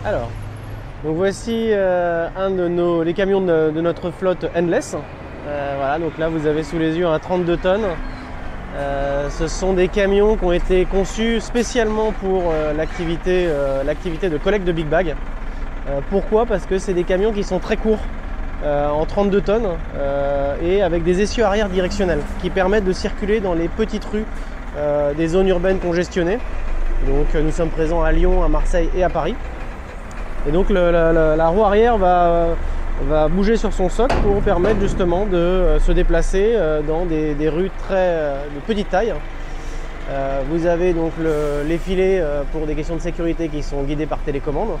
Alors, donc voici un de les camions de notre flotte Endless. Voilà, donc là vous avez sous les yeux un 32 tonnes. Ce sont des camions qui ont été conçus spécialement pour l'activité de collecte de big bag. Pourquoi? Parce que c'est des camions qui sont très courts, en 32 tonnes, et avec des essieux arrière directionnels qui permettent de circuler dans les petites rues des zones urbaines congestionnées. Donc nous sommes présents à Lyon, à Marseille et à Paris. Et donc la roue arrière va bouger sur son socle pour permettre justement de se déplacer dans des rues de petite taille. Vous avez donc les filets pour des questions de sécurité qui sont guidés par télécommande,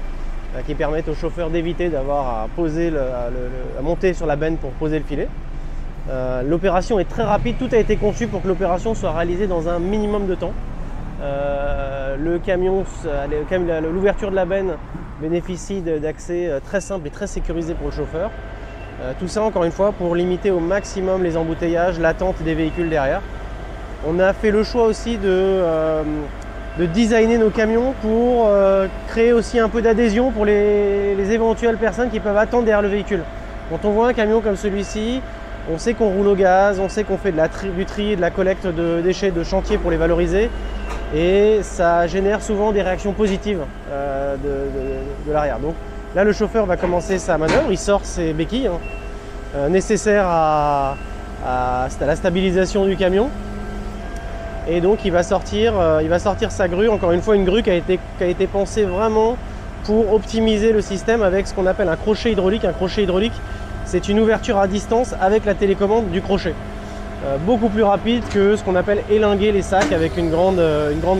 qui permettent au chauffeur d'éviter d'avoir à monter sur la benne pour poser le filet. L'opération est très rapide, tout a été conçu pour que l'opération soit réalisée dans un minimum de temps. L'ouverture de la benne bénéficie d'accès très simple et très sécurisé pour le chauffeur. Tout ça encore une fois pour limiter au maximum les embouteillages, l'attente des véhicules derrière. On a fait le choix aussi de designer nos camions pour créer aussi un peu d'adhésion pour les éventuelles personnes qui peuvent attendre derrière le véhicule. Quand on voit un camion comme celui-ci, on sait qu'on roule au gaz, on sait qu'on fait du tri et de la collecte de déchets de chantier pour les valoriser. Et ça génère souvent des réactions positives de l'arrière. Donc là, le chauffeur va commencer sa manœuvre, il sort ses béquilles nécessaires à la stabilisation du camion. Et donc il va sortir sa grue, encore une fois une grue qui a été pensée vraiment pour optimiser le système avec ce qu'on appelle un crochet hydraulique. Un crochet hydraulique, c'est une ouverture à distance avec la télécommande du crochet. Beaucoup plus rapide que ce qu'on appelle élinguer les sacs avec une grande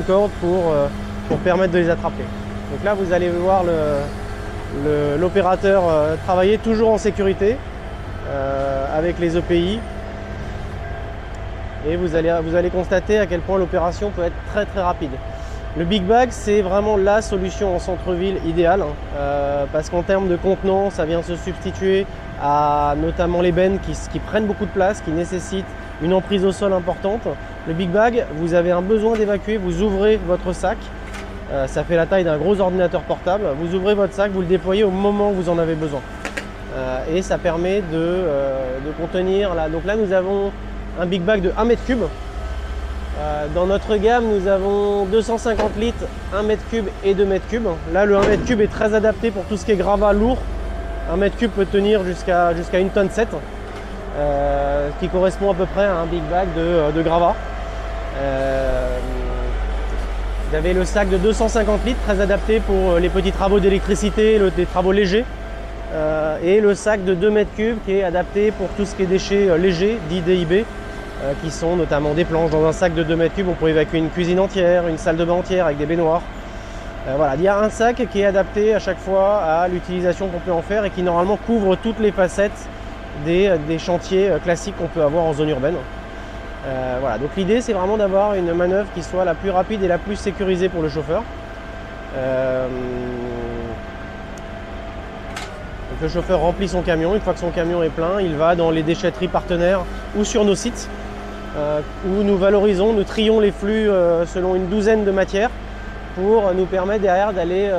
corde pour permettre de les attraper. Donc là vous allez voir l'opérateur travailler toujours en sécurité avec les EPI, et vous allez constater à quel point l'opération peut être très très rapide. Le Big Bag, c'est vraiment la solution en centre-ville idéale, parce qu'en termes de contenant, ça vient se substituer à notamment les bennes qui prennent beaucoup de place, qui nécessitent une emprise au sol importante. Le Big Bag, vous avez un besoin d'évacuer, vous ouvrez votre sac, ça fait la taille d'un gros ordinateur portable, vous ouvrez votre sac, vous le déployez au moment où vous en avez besoin. Et ça permet de contenir, donc là nous avons un Big Bag de 1 mètre cube. Dans notre gamme, nous avons 250 litres, 1 mètre cube et 2 mètres cubes. Là, le 1 mètre cube est très adapté pour tout ce qui est gravat lourd. 1 mètre cube peut tenir jusqu'à 1 tonne 7, ce qui correspond à peu près à un Big Bag de gravat. Vous avez le sac de 250 litres, très adapté pour les petits travaux d'électricité, des travaux légers. Et le sac de 2 mètres cubes qui est adapté pour tout ce qui est déchets légers, dits DIB, qui sont notamment des planches. Dans un sac de 2 mètres cubes, on peut évacuer une cuisine entière, une salle de bain entière avec des baignoires. Voilà, il y a un sac qui est adapté à chaque fois à l'utilisation qu'on peut en faire et qui normalement couvre toutes les facettes des chantiers classiques qu'on peut avoir en zone urbaine. Voilà, donc l'idée c'est vraiment d'avoir une manœuvre qui soit la plus rapide et la plus sécurisée pour le chauffeur. Donc le chauffeur remplit son camion, une fois que son camion est plein, il va dans les déchetteries partenaires ou sur nos sites où nous valorisons, nous trions les flux selon une douzaine de matières pour nous permettre derrière d'aller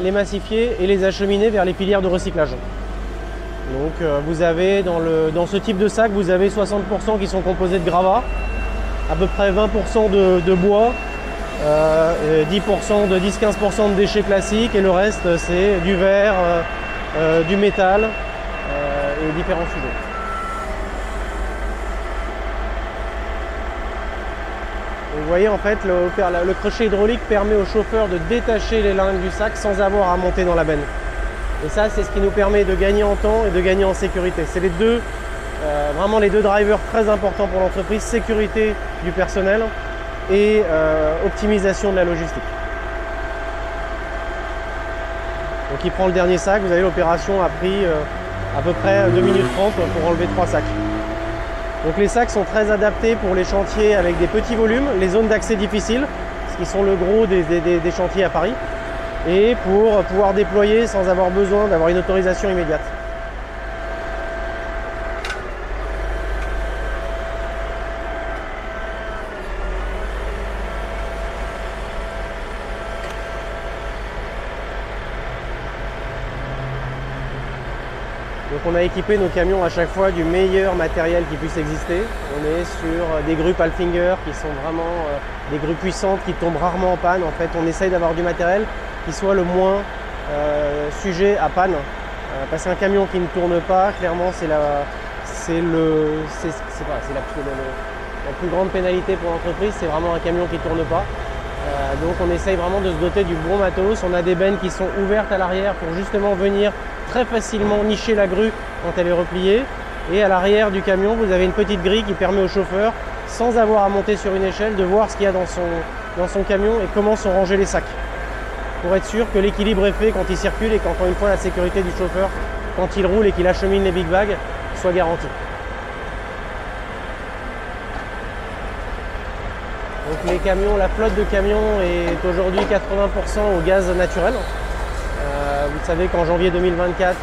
les massifier et les acheminer vers les filières de recyclage. Donc vous avez dans ce type de sac, vous avez 60% qui sont composés de gravats, à peu près 20% de bois, 10% de 10-15% de déchets classiques et le reste c'est du verre, du métal et différents sujets. Vous voyez en fait le crochet hydraulique permet au chauffeur de détacher les lingues du sac sans avoir à monter dans la benne. Et ça c'est ce qui nous permet de gagner en temps et de gagner en sécurité. C'est vraiment les deux drivers très importants pour l'entreprise, sécurité du personnel et optimisation de la logistique. Donc il prend le dernier sac, vous avez l'opération a pris à peu près 2 minutes 30 pour enlever 3 sacs. Donc les sacs sont très adaptés pour les chantiers avec des petits volumes, les zones d'accès difficiles, ce qui sont le gros des chantiers à Paris, et pour pouvoir déployer sans avoir besoin d'avoir une autorisation immédiate. Donc on a équipé nos camions à chaque fois du meilleur matériel qui puisse exister. On est sur des grues Palfinger qui sont vraiment des grues puissantes qui tombent rarement en panne. En fait, on essaye d'avoir du matériel qui soit le moins sujet à panne. Parce qu'un camion qui ne tourne pas, clairement, c'est la plus grande pénalité pour l'entreprise, c'est vraiment un camion qui ne tourne pas. Donc on essaye vraiment de se doter du bon matos. On a des bennes qui sont ouvertes à l'arrière pour justement venir très facilement nicher la grue quand elle est repliée. Et à l'arrière du camion, vous avez une petite grille qui permet au chauffeur, sans avoir à monter sur une échelle, de voir ce qu'il y a dans son camion et comment sont rangés les sacs. Pour être sûr que l'équilibre est fait quand il circule et qu'encore une fois la sécurité du chauffeur, quand il roule et qu'il achemine les big bags, soit garantie. Donc les camions, la flotte de camions est aujourd'hui 80% au gaz naturel. Vous savez qu'en janvier 2024,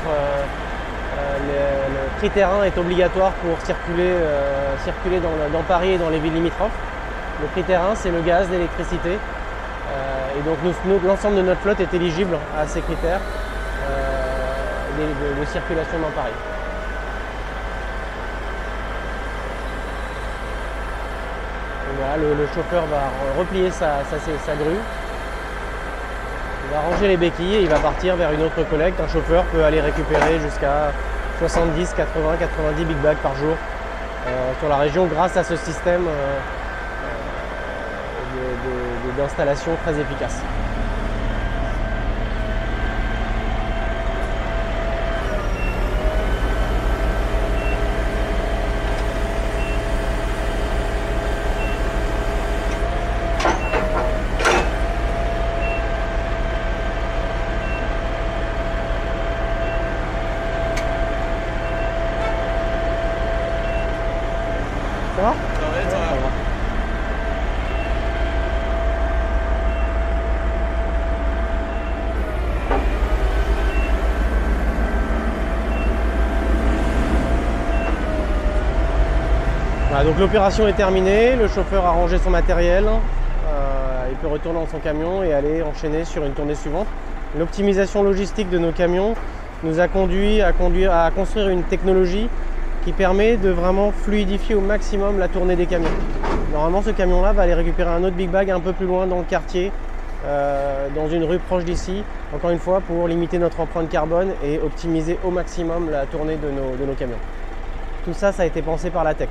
le prix-terrain est obligatoire pour circuler dans Paris et dans les villes limitrophes. Le prix-terrain, c'est le gaz, l'électricité. Et donc l'ensemble de notre flotte est éligible à ces critères de circulation dans Paris. Voilà, le chauffeur va replier sa grue, il va ranger les béquilles et il va partir vers une autre collecte. Un chauffeur peut aller récupérer jusqu'à 70, 80, 90 big bags par jour sur la région grâce à ce système d'installation très efficace. Ça va ? Ça va. Voilà, donc l'opération est terminée, le chauffeur a rangé son matériel, il peut retourner dans son camion et aller enchaîner sur une tournée suivante. L'optimisation logistique de nos camions nous a conduit à construire une technologie qui permet de vraiment fluidifier au maximum la tournée des camions. Normalement, ce camion-là va aller récupérer un autre big bag un peu plus loin dans le quartier, dans une rue proche d'ici, encore une fois pour limiter notre empreinte carbone et optimiser au maximum la tournée de nos camions. Tout ça, ça a été pensé par la tech.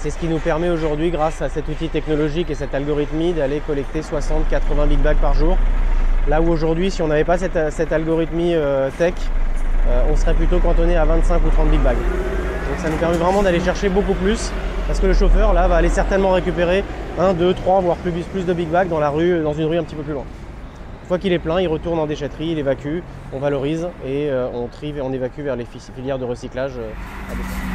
C'est ce qui nous permet aujourd'hui, grâce à cet outil technologique et cette algorithmie, d'aller collecter 60-80 big bags par jour. Là où aujourd'hui, si on n'avait pas cette algorithmie tech, on serait plutôt cantonné à 25 ou 30 big bags. Donc ça nous permet vraiment d'aller chercher beaucoup plus, parce que le chauffeur là va aller certainement récupérer 1, 2, 3, voire plus de big bags dans une rue un petit peu plus loin. Une fois qu'il est plein, il retourne en déchetterie, il évacue, on valorise et on trie et on évacue vers les filières de recyclage adéquates.